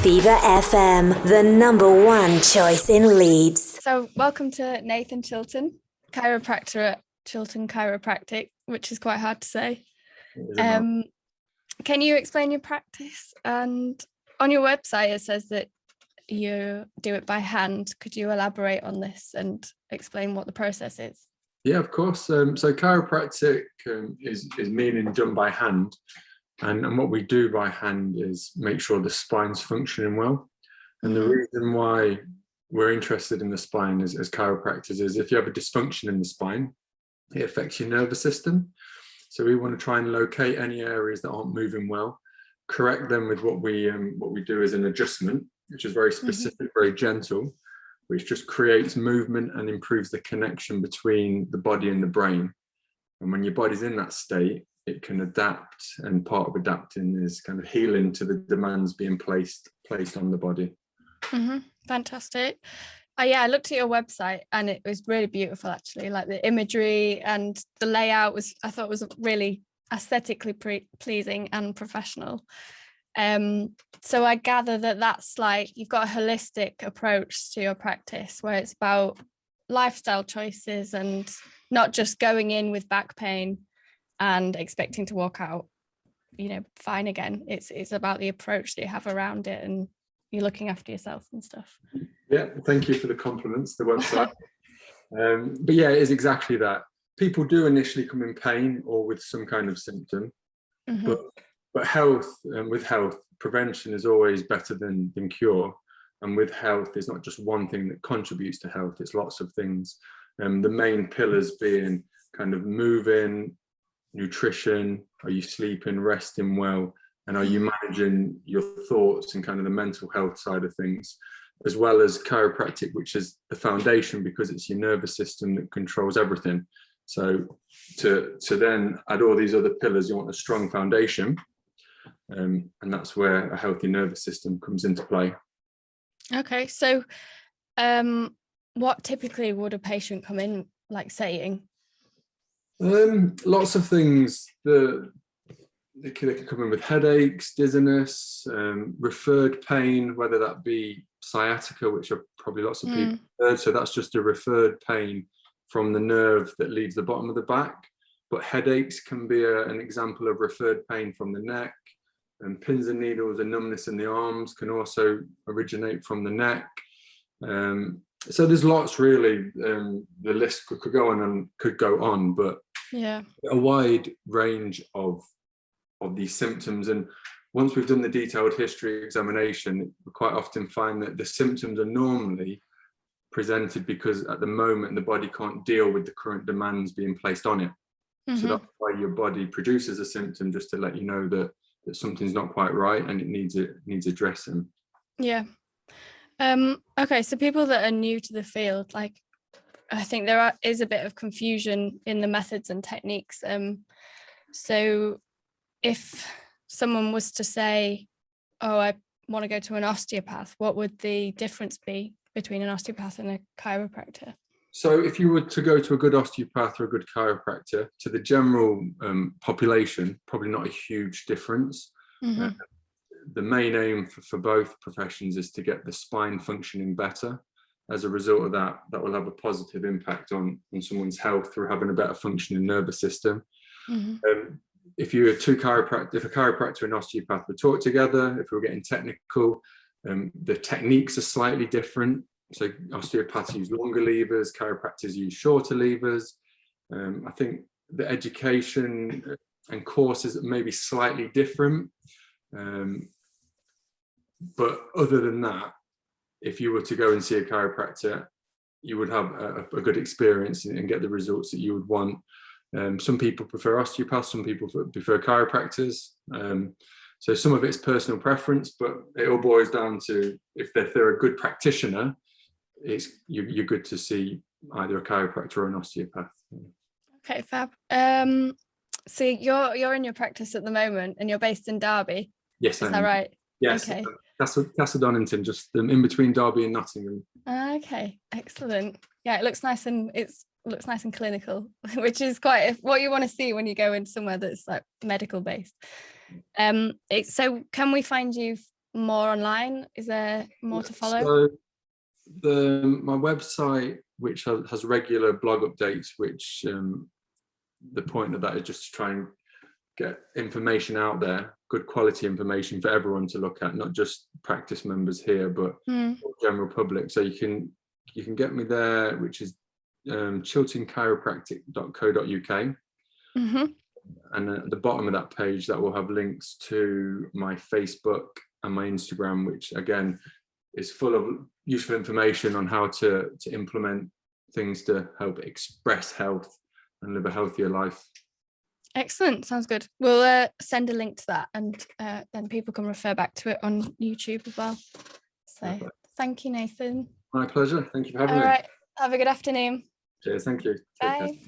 Viva FM, the number one choice in Leeds. So welcome to Nathan Chilton, chiropractor at Chilton Chiropractic, which is quite hard to say. Can you explain your practice? And on your website, it says that you do it by hand. Could you elaborate on this and explain what the process is? Yeah, of course. So chiropractic is meaning done by hand. And what we do by hand is make sure the spine's functioning well. And the reason why we're interested in the spine as chiropractors is if you have a dysfunction in the spine, it affects your nervous system. So we want to try and locate any areas that aren't moving well, correct them with what we do as an adjustment, which is very specific, very gentle, which just creates movement and improves the connection between the body and the brain. And when your body's in that state, it can adapt, and part of adapting is kind of healing to the demands being placed on the body. Fantastic. I looked at your website and it was really beautiful, actually. Like the imagery and the layout I thought was really aesthetically pleasing and professional. So I gather that that's like you've got a holistic approach to your practice where it's about lifestyle choices and not just going in with back pain and expecting to walk out, fine again. It's about the approach that you have around it, and you're looking after yourself and stuff. Yeah, thank you for the compliments, the website. But yeah, it is exactly that. People do initially come in pain or with some kind of symptom, but with health, prevention is always better than cure. And with health, it's not just one thing that contributes to health, it's lots of things. The main pillars being kind of moving, nutrition, are you sleeping, resting well, and are you managing your thoughts and kind of the mental health side of things, as well as chiropractic, which is the foundation because it's your nervous system that controls everything. So to then add all these other pillars, you want a strong foundation, and that's where a healthy nervous system comes into play. Okay, so what typically would a patient come in like saying? Lots of things. They can come in with headaches, dizziness, referred pain, whether that be sciatica, which are probably lots of people heard. So that's just a referred pain from the nerve that leaves the bottom of the back. But headaches can be an example of referred pain from the neck. And pins and needles and numbness in the arms can also originate from the neck. So there's lots really. The list could go on, but yeah, a wide range of these symptoms. And once we've done the detailed history examination, we quite often find that the symptoms are normally presented because at the moment the body can't deal with the current demands being placed on it. So that's why your body produces a symptom, just to let you know that something's not quite right and it needs addressing. Yeah. Okay, so people that are new to the field, like I think there is a bit of confusion in the methods and techniques. So if someone was to say, oh, I want to go to an osteopath, what would the difference be between an osteopath and a chiropractor? So if you were to go to a good osteopath or a good chiropractor, to the general population, probably not a huge difference. The main aim for both professions is to get the spine functioning better. As a result of that will have a positive impact on someone's health through having a better functioning nervous system. If a chiropractor and osteopath would talk together, if we were getting technical, the techniques are slightly different. So osteopaths use longer levers, chiropractors use shorter levers. I think the education and courses may be slightly different. But other than that, if you were to go and see a chiropractor, you would have a good experience and get the results that you would want. Some people prefer osteopaths, some people prefer chiropractors. So some of it's personal preference, but it all boils down to if they're a good practitioner, you're good to see either a chiropractor or an osteopath. Okay, fab. So you're in your practice at the moment and you're based in Derby. Yes, is that right? Yes. Okay. Castle Donington, just in between Derby and Nottingham. Okay, excellent. Yeah, it looks nice and clinical, which is quite what you want to see when you go into somewhere that's like medical based. So can we find you more online? Is there more to follow? So my website, which has regular blog updates, which the point of that is just to try and get information out there, good quality information for everyone to look at, not just practice members here, but general public. So you can get me there, which is chiltonchiropractic.co.uk. And at the bottom of that page, that will have links to my Facebook and my Instagram, which again is full of useful information on how to implement things to help express health and live a healthier life. Excellent. Sounds good. We'll send a link to that, and then people can refer back to it on YouTube as well. So Perfect. Thank you, Nathan. My pleasure. Thank you for having me. All right. Have a good afternoon. Cheers. Thank you. Take care. Bye.